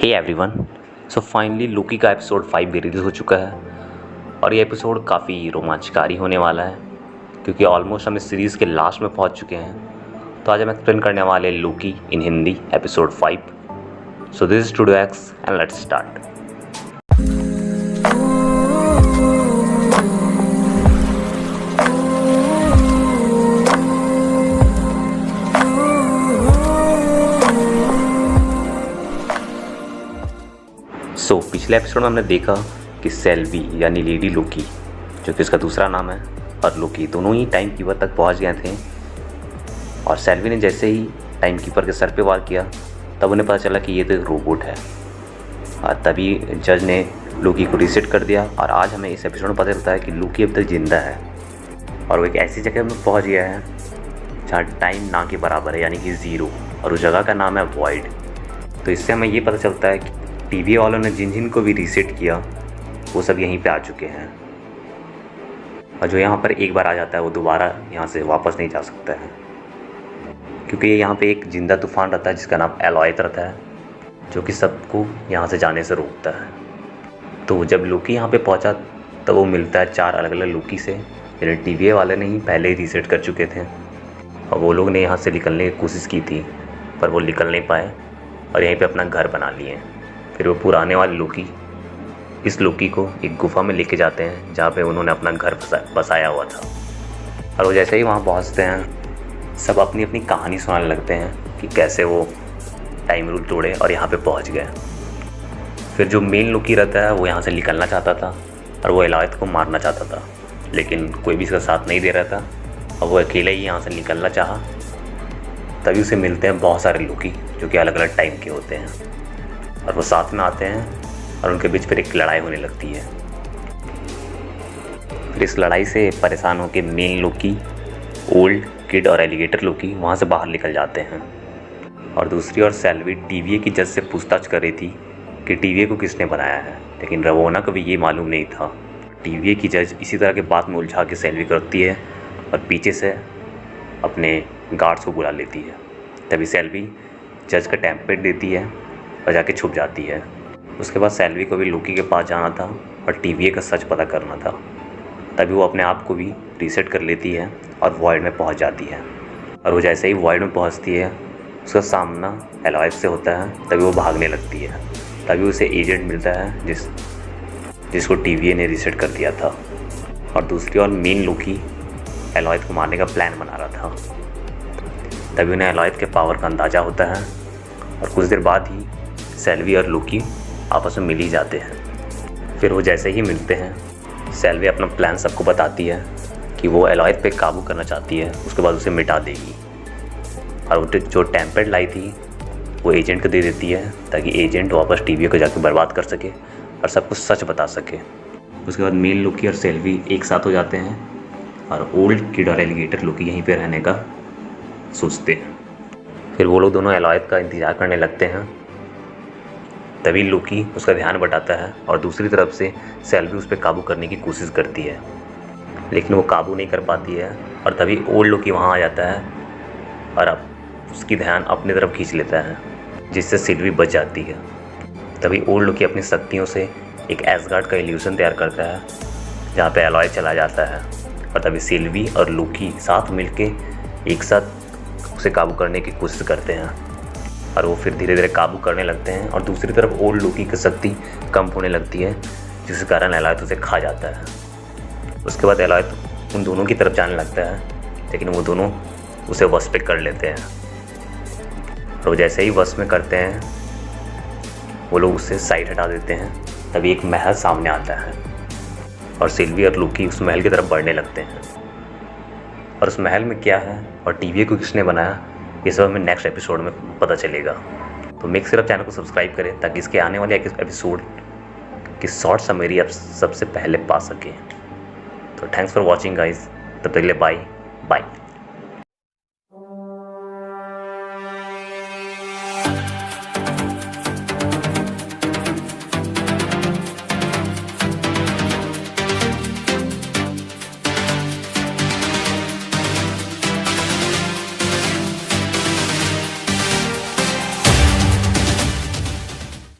Hey everyone, so finally लोकी का episode 5 भी release हो चुका है और ये एपिसोड काफ़ी रोमांचकारी होने वाला है क्योंकि ऑलमोस्ट हम इस सीरीज़ के लास्ट में पहुंच चुके हैं। तो आज हम एक्सप्लेन करने वाले लोकी in Hindi episode 5। So this is studio X and let's start. पिछले एपिसोड में हमने देखा कि सेल्वी यानी लेडी लोकी, जो कि उसका दूसरा नाम है, और लोकी दोनों ही टाइम कीपर तक पहुंच गए थे। और सेल्वी ने जैसे ही टाइम कीपर के सर पे वार किया तब उन्हें पता चला कि ये तो एक रोबोट है। और तभी जज ने लोकी को रीसेट कर दिया। और आज हमें इस एपिसोड में पता चलता है कि लोकी अब तक जिंदा है और वो एक ऐसी जगह में पहुँच गया है जहाँ टाइम ना के बराबर है, यानी कि 0, और उस जगह का नाम है वॉइड। तो इससे हमें ये पता चलता है कि टीवी वालों ने जिन जिन को भी रीसेट किया वो सब यहीं पे आ चुके हैं, और जो यहाँ पर एक बार आ जाता है वो दोबारा यहाँ से वापस नहीं जा सकता है, क्योंकि यहाँ पे एक जिंदा तूफान रहता है जिसका नाम एलॉयत रहता है, जो कि सबको यहाँ से जाने से रोकता है। तो जब लोकी यहाँ पे पहुँचा तब वो मिलता है 4 अलग अलग लोकी से, जिन्हें टीवी वाले ने ही पहले ही रीसेट कर चुके थे। और वो लोग ने यहाँ से निकलने की कोशिश की थी पर वो निकल नहीं पाए और यहीं पर अपना घर बना लिए। फिर वो पुराने वाले लोकी इस लोकी को एक गुफा में लेके जाते हैं जहाँ पे उन्होंने अपना घर बसाया हुआ था। और वो जैसे ही वहाँ पहुँचते हैं सब अपनी अपनी कहानी सुनाने लगते हैं कि कैसे वो टाइम रूल तोड़े और यहाँ पे पहुँच गए। फिर जो मेन लोकी रहता है वो यहाँ से निकलना चाहता था और वो एलॉयत को मारना चाहता था, लेकिन कोई भी इसका साथ नहीं दे रहा था और वो अकेले ही यहाँ से निकलना चाहा। तभी उसे मिलते हैं बहुत सारे लोकी जो कि अलग अलग टाइम के होते हैं, और वो साथ में आते हैं और उनके बीच फिर एक लड़ाई होने लगती है। फिर इस लड़ाई से परेशान होकर मेन लोकी, ओल्ड किड और एलिगेटर लोकी वहाँ से बाहर निकल जाते हैं। और दूसरी ओर सेल्वी टीवीए की जज से पूछताछ कर रही थी कि टीवीए को किसने बनाया है, लेकिन रवोना को भी ये मालूम नहीं था। टीवीए की जज इसी तरह के बात में उलझा के सेल्वी करती है और पीछे से अपने गार्ड्स को बुला लेती है। तभी सेल्वी जज का टेम्पलेट देती है और जाके छुप जाती है। उसके बाद सेल्वी को भी लोकी के पास जाना था और टीवीए का सच पता करना था। तभी वो अपने आप को भी रीसेट कर लेती है और वॉइड में पहुंच जाती है। और वो जैसे ही वॉइड में पहुंचती है उसका सामना एलॉयत से होता है। तभी वो भागने लगती है। तभी उसे एजेंट मिलता है जिसको टीवीए ने रीसेट कर दिया था। और दूसरी ओर मेन लोकी एलॉयत को मारने का प्लान बना रहा था। तभी उन्हें एलॉयत के पावर का अंदाज़ा होता है और कुछ देर बाद ही सेल्वी और लोकी आपस में मिल ही जाते हैं। फिर वो जैसे ही मिलते हैं सेल्वी अपना प्लान सबको बताती है कि वो एलॉयत पे काबू करना चाहती है, उसके बाद उसे मिटा देगी। और वो जो टेम्पलेट लाई थी वो एजेंट को दे देती है ताकि एजेंट वापस टीवी को जाकर बर्बाद कर सके और सब कुछ सच बता सके। उसके बाद मेन लोकी और सेल्वी एक साथ हो जाते हैं और ओल्ड किड और एलिगेटर लोकी यहीं पर रहने का सोचते हैं। फिर वो लोग दोनों एलॉयत का इंतज़ार करने लगते हैं। तभी लोकी उसका ध्यान बटाता है और दूसरी तरफ से सेल्वी उस पर काबू करने की कोशिश करती है, लेकिन वो काबू नहीं कर पाती है। और तभी ओल्ड लोकी वहाँ आ जाता है और अब उसकी ध्यान अपनी तरफ खींच लेता है, जिससे सेल्वी बच जाती है। तभी ओल्ड लोकी अपनी शक्तियों से एक एसगार्ड का इल्यूजन तैयार करता है जहाँ पे एलॉयत चला जाता है। और तभी सेल्वी और लोकी साथ मिलके एक साथ उसे काबू करने की कोशिश करते हैं और वो फिर धीरे धीरे काबू करने लगते हैं। और दूसरी तरफ ओल्ड लोकी की शक्ति कम होने लगती है, जिस कारण एलॉयत उसे खा जाता है। उसके बाद एलॉयत उन दोनों की तरफ जाने लगता है, लेकिन वो दोनों उसे वश पे कर लेते हैं। और वो जैसे ही वश में करते हैं वो लोग उससे साइड हटा देते हैं। तभी एक महल सामने आता है और सेल्वी और लोकी उस महल की तरफ बढ़ने लगते हैं। और उस महल में क्या है और टीवी को किसने बनाया ये सब हमें नेक्स्ट एपिसोड में पता चलेगा। तो मेक श्योर चैनल को सब्सक्राइब करें ताकि इसके आने वाले एपिसोड की शॉर्ट समरी आप सबसे पहले पा सकें। तो थैंक्स फॉर वॉचिंग गाइज। तब तक के लिए बाय बाय।